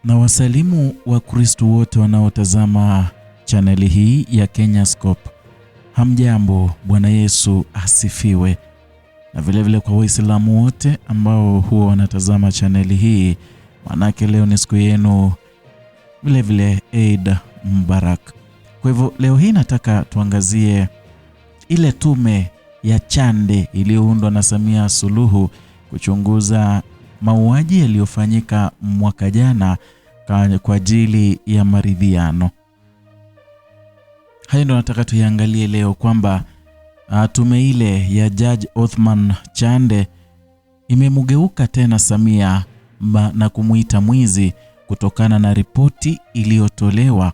Na wasalimu wa Kristo wote wanaotazama chaneli hii ya Kenyascope. Hamjambo, Bwana Yesu asifiwe. Na vile vile kwa Waislamu wote ambao huwa wanatazama chaneli hii, manake leo ni siku yenu vile vile Eid Mubarak. Kwa hivyo leo hii nataka tuangazie ile tume ya Chande iliyoundwa na Samia Suluhu kuchunguza mauaji yaliyofanyika mwaka jana kwa ajili ya maridhiano. Hayo ndio nataka tuiangalie leo, kwamba tume ile ya Judge Othman Chande imemgeuka tena Samia na kumuita mwizi kutokana na ripoti iliyotolewa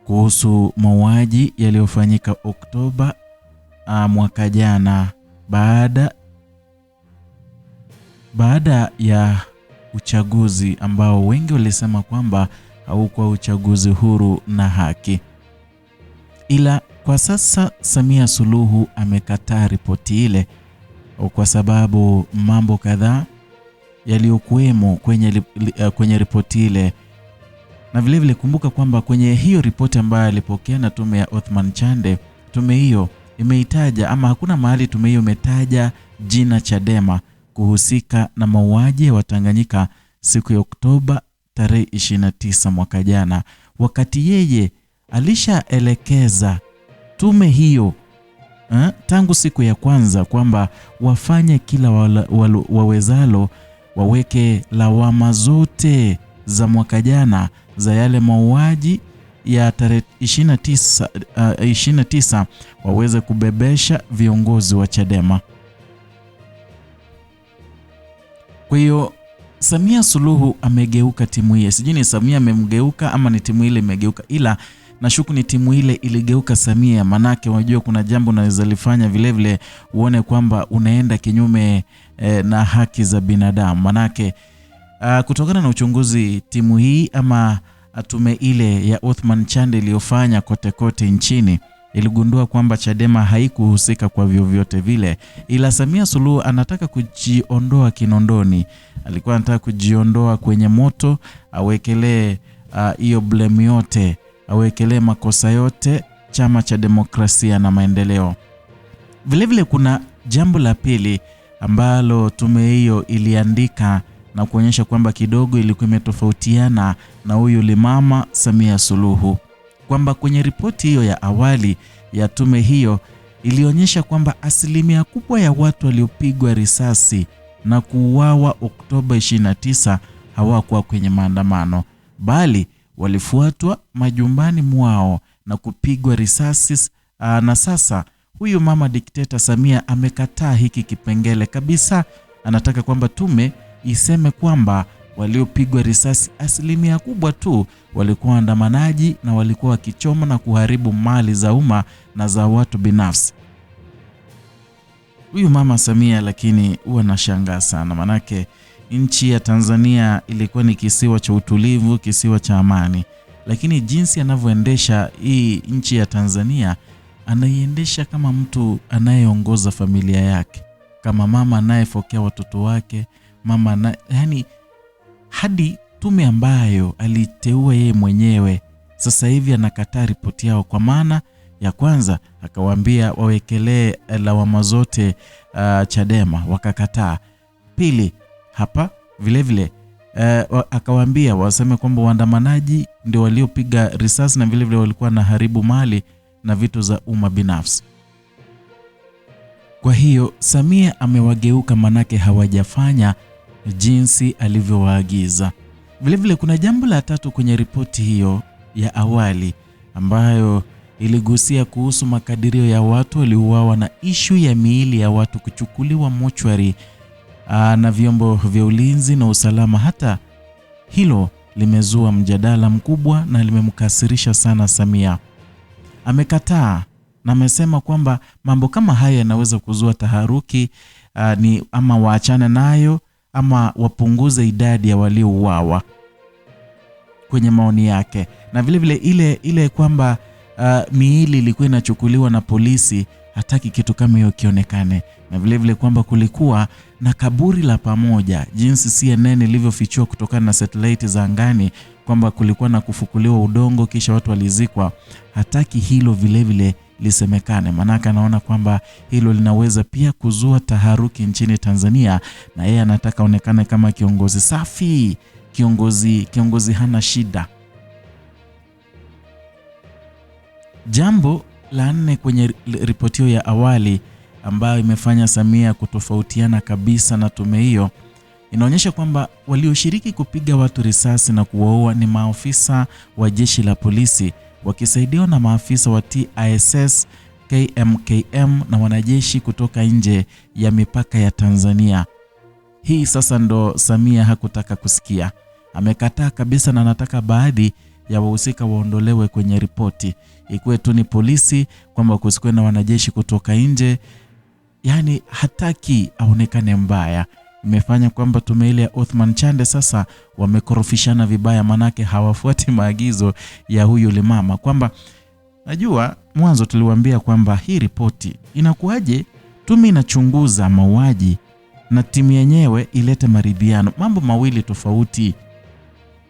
kuhusu mauaji yaliyofanyika Oktoba mwaka jana baada ya uchaguzi ambao wengi walisema kwamba haukuwa uchaguzi huru na haki. Ila kwa sasa Samia Suluhu amekataa ripoti ile kwa sababu mambo kadhaa yaliyokuwemo kwenye ripoti ile. Na vile vile kumbuka kwamba kwenye hiyo ripoti ambayo alipokea na tume ya Othman Chande, tume hiyo imeitaja, ama hakuna mahali tume hiyo imetaja jina Chadema kuhusika na mauaji ya Watanganyika siku ya Oktoba tarehe 29 mwaka jana, wakati yeye alishaelekeza tume hiyo tangu siku ya kwanza kwamba wafanye kila wawezalo, waweke lawama zote za mwaka jana za yale mauaji ya tarehe 29 waweze kubebesha viongozi wa Chadema. Kwa hiyo Samia Suluhu amegeuka timu ile. Sijui ni Samia amemgeuka ama ni timu ile imegeuka, ila nashuku ni timu ile iligeuka Samia, manake unajua kuna jambo unaweza lifanya vile vile uone kwamba unaenda kinyume na haki za binadamu. Manake kutokana na uchunguzi timu hii ama tume ile ya Othman Chande iliyofanya kote nchini, iligundua kwamba Chadema haikuhusika kwa vyovyote vile, ila Samia Suluhu anataka kujiondoa kinondoni. Alikuwa anataka kujiondoa kwenye moto, awekelee hiyo blame yote, awekelee makosa yote Chama cha Demokrasia na Maendeleo. Vile vile kuna jambo la pili ambalo tume hiyo iliandika na kuonyesha kwamba kidogo ilikuwa imetofautiana na huyu limama Samia Suluhu, kwamba kwenye ripoti hiyo ya awali ya tume hiyo ilionyesha kwamba asilimia kubwa ya watu waliopigwa risasi na kuuawa Oktoba 29 hawakuwa kwenye maandamano, bali walifuatwa majumbani mwao na kupigwa risasi. Na sasa huyu mama dikteta Samia amekataa hiki kipengele kabisa. Anataka kwamba tume iseme kwamba waliopigwa risasi asilimia kubwa tu walikuwa waandamanaji na walikuwa wakichoma na kuharibu mali za umma na za watu binafsi. Huyu mama Samia lakini huwa nashangaa sana, manake nchi ya Tanzania ilikuwa ni kisiwa cha utulivu, kisiwa cha amani, lakini jinsi anavyoendesha hii nchi ya Tanzania, anaiendesha kama mtu anayeongoza familia yake, kama mama anayefokea watoto wake, yani hadi tume ambayo aliteua yeye mwenyewe sasa hivi anakataa ripoti yao. Kwa maana ya kwanza akawaambia wawekelee lawama zote Chadema, wakakataa. Pili, hapa vile vile akawaambia waseme kwamba waandamanaji ndio waliopiga risasi na vile vile walikuwa na haribu mali na vitu za umma binafsi. Kwa hiyo Samia amewageuka, manake hawajafanya jinsi alivyowaagiza. Vile vile kuna jambo la tatu kwenye ripoti hiyo ya awali ambayo iligusia kuhusu makadirio ya watu waliouawa na ishu ya miili ya watu kuchukuliwa mochwari na vyombo vya ulinzi na usalama. Hata hilo limezua mjadala mkubwa na limemkasirisha sana Samia. Amekataa na amesema kwamba mambo kama haya yanaweza kuzua taharuki, ni ama waachane nayo ama wapunguze idadi ya waliouawa kwenye maoni yake. Na vile vile ile kwamba miili ilikuwa inachukuliwa na polisi, hataki kitu kama hiyo kionekane. Na vile vile kwamba kulikuwa na kaburi la pamoja, jinsi CNN ilivyofichua kutokana na satellite za angani kwamba kulikuwa na kufukuliwa udongo kisha watu walizikwa. Hataki hilo vilevile lisemekane, manaka anaona kwamba hilo linaweza pia kuzua taharuki nchini Tanzania, na yeye anataka onekane kama kiongozi safi, kiongozi hana shida. Jambo la 4 kwenye ripoti ya awali ambayo imefanya Samia kutofautiana kabisa na tume hiyo, inaonyesha kwamba walioshiriki kupiga watu risasi na kuwaua ni maafisa wa jeshi la polisi wakisaidiwa na maafisa wa TISS, KMKM na wanajeshi kutoka nje ya mipaka ya Tanzania. Hii sasa ndo Samia hakutaka kusikia. Amekataa kabisa na anataka baadhi ya wahusika waondolewe kwenye ripoti. Ikuwe tu ni polisi, kwamba kusikwe na wanajeshi kutoka nje. Yani hataki aonekane mbaya. Imefanya kwamba tume ile ya Othman Chande sasa wamekorofishana vibaya, manake hawafuati maagizo ya huyu limama. Kwamba najua mwanzo tuliwaambia kwamba hii ripoti inakuaje tume inachunguza mauaji na timu yenyewe ilete maridhiano, mambo mawili tofauti.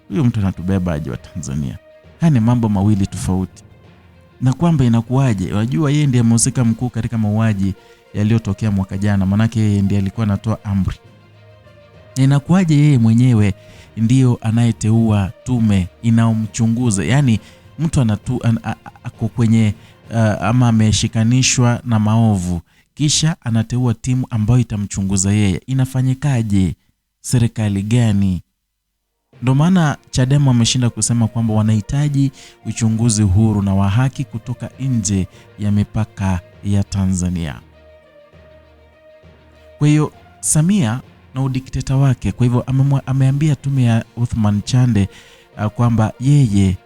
Huyu mtu anatubeba aje wa Tanzania? Hani mambo mawili tofauti. Na kwamba inakuaje, unajua yeye ndiye mhusika mkuu katika mauaji yaliyotokea mwaka jana, manake yeye ndiye alikuwa anatoa amri. Inakuaje yeye mwenyewe ndio anayeteua tume inaomchunguza? Yani mtu ako kwenye ama ameshikanishwa na maovu, kisha anateua timu ambayo itamchunguza yeye. Inafanyikaje? Serikali gani? Ndio maana Chadema wameshinda kusema kwamba wanahitaji uchunguzi huru na wa haki kutoka nje ya mipaka ya Tanzania. Kwa hiyo Samia na udikteta wake, kwa hivyo ameambia tume ya Othman Chande kwamba yeye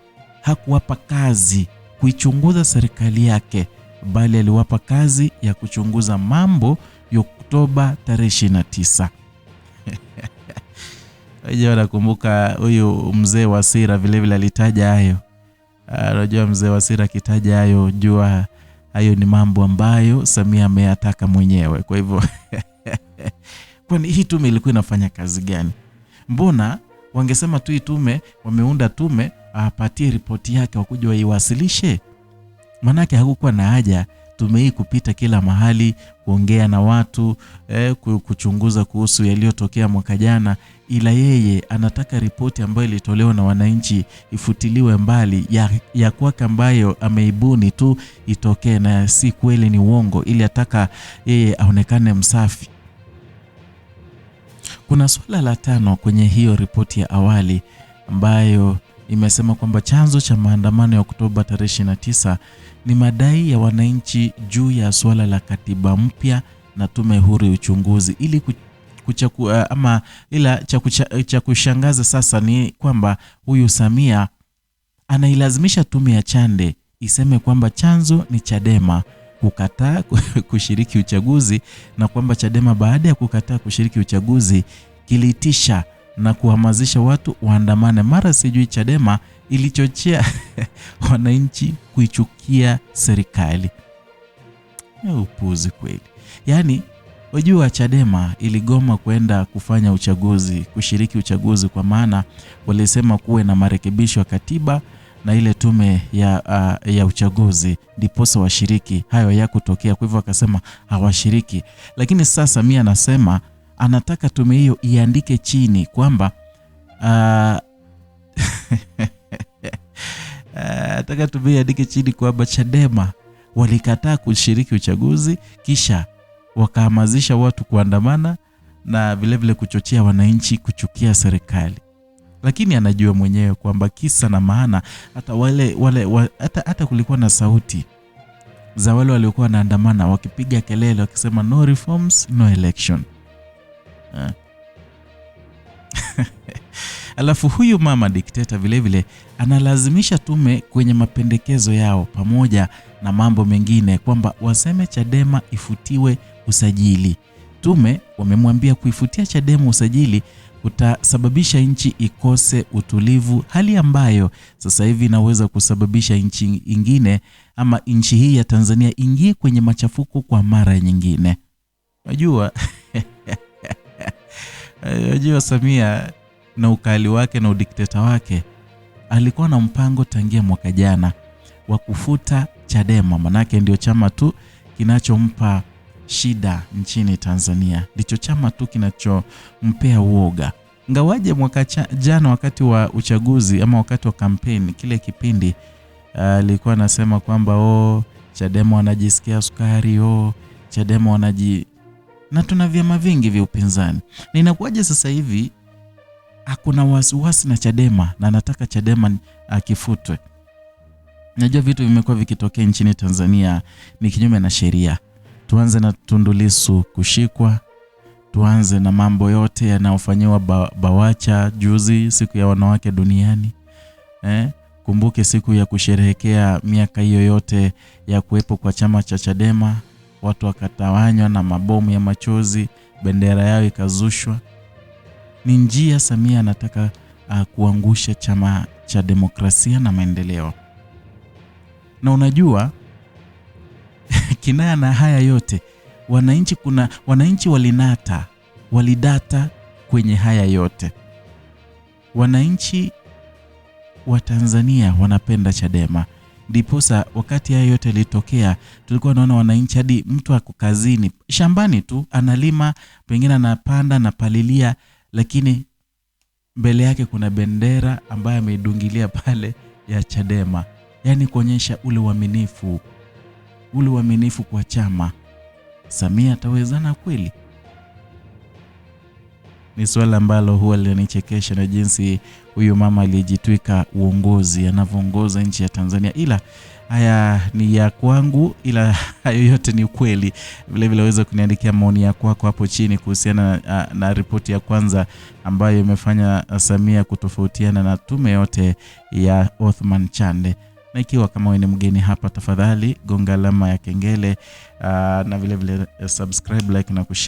hakuwapa kazi kuichunguza serikali yake, bali aliwapa kazi ya kuchunguza mambo ya Oktoba tarehe 29. Wewe unakumbuka huyu mzee Wasira vile alitaja hayo. Unajua mzee Wasira akitaja hayo, jua hayo ni mambo ambayo Samia ameyataka mwenyewe. Kwa hivyo kwani hii tume ilikuwa inafanya kazi gani? Mbona wangesema tu hii tume, wameunda tume, apatie ripoti yake wakuja waiwasilishe? Manake hakukuwa na haja tume hii kupita kila mahali kuongea na watu, kuchunguza kuhusu yaliyotokea mwaka jana, ila yeye anataka ripoti ambayo ilitolewa na wananchi ifutiliwe mbali, ya kwake ambayo ameibuni tu itokee na si kweli, ni uongo, ili ataka yeye aonekane msafi. Kuna swala la 5 kwenye hiyo ripoti ya awali ambayo imesema kwamba chanzo cha maandamano ya Oktoba tarehe 29 ni madai ya wananchi juu ya swala la katiba mpya na tume huru ya uchunguzi. Ili cha kushangaza sasa ni kwamba huyu Samia anailazimisha tume ya Chande iseme kwamba chanzo ni Chadema kukataa kushiriki uchaguzi, na kwamba Chadema baada ya kukataa kushiriki uchaguzi kilitisha na kuhamasisha watu waandamane. Mara sijui Chadema ilichochea wananchi kuichukia serikali. Upuzi kweli. Yani wajua Chadema iligoma kwenda kufanya uchaguzi, kushiriki uchaguzi, kwa maana walisema kuwe na marekebisho ya katiba na ile tume ya uchaguzi ndiposa washiriki. Hayo yakutokea, kwa hivyo akasema hawashiriki. Lakini sasa mimi anasema anataka tume hiyo iandike chini kwamba anataka tume iandike chini kwamba Chadema walikataa kushiriki uchaguzi, kisha wakahamasisha watu kuandamana na vile kuchochea wananchi kuchukia serikali. Lakini anajua mwenyewe kwamba kisa na maana, hata kulikuwa na sauti za wale waliokuwa wanaandamana wakipiga kelele wakisema no reforms no election. Alafu huyu mama dikteta vile analazimisha tume kwenye mapendekezo yao pamoja na mambo mengine kwamba waseme Chadema ifutiwe usajili. Tume wamemwambia kuifutia Chadema usajili kutasababisha nchi ikose utulivu, hali ambayo sasa hivi inaweza kusababisha nchi ingine ama nchi hii ya Tanzania ingie kwenye machafuko kwa mara nyingine. Unajua Unajua Samia na ukali wake na udikteta wake alikuwa na mpango tangia mwaka jana wa kufuta Chadema, manake ndio chama tu kinachompa shida nchini Tanzania. Ndicho chama tu kinachompea uoga. Ngawaje mwaka jana wakati wa uchaguzi ama wakati wa kampeni, kile kipindi alikuwa anasema kwamba Chadema wanajisikia sukari, Chadema na tuna vyama vingi vya upinzani. Na inakuwaje sasa hivi hakuna wasiwasi na Chadema na anataka Chadema akifutwe? Najua vitu vimekuwa vikitokea nchini Tanzania ni kinyume na sheria. Tuanze na Tundu Lissu kushikwa, tuanze na mambo yote yanayofanywa Bawacha juzi, siku ya wanawake duniani. Kumbuke siku ya kusherehekea miaka hiyo yote ya kuwepo kwa chama cha Chadema, watu wakatawanywa na mabomu ya machozi, bendera yao ikazushwa. Ni njia Samia anataka kuangusha chama cha demokrasia na maendeleo. Na unajua kinaya na haya yote, wananchi walidata kwenye haya yote. Wananchi wa Tanzania wanapenda Chadema. Ndiposa wakati haya yote litokea, tulikuwa naona wananchi hadi mtu ako kazini, shambani tu analima, pengine anapanda na palilia, lakini mbele yake kuna bendera ambayo ameidungilia pale ya Chadema. Yaani kuonyesha ule uaminifu kwa chama. Samia atawezana kweli? Ni swala ambalo huwa linanichekesha, na jinsi huyu mama aliyejitwika uongozi anavyoongoza nchi ya Tanzania. Ila haya ni ya kwangu, ila hayo yote ni ukweli. Vile vile waweza kuniandikia maoni yako hapo chini kuhusiana na ripoti ya kwanza ambayo imefanya Samia kutofautiana na tume yote ya Othman Chande. Na ikiwa kama wewe ni mgeni hapa, tafadhali gonga alama ya kengele na vile vile subscribe, like na kushare.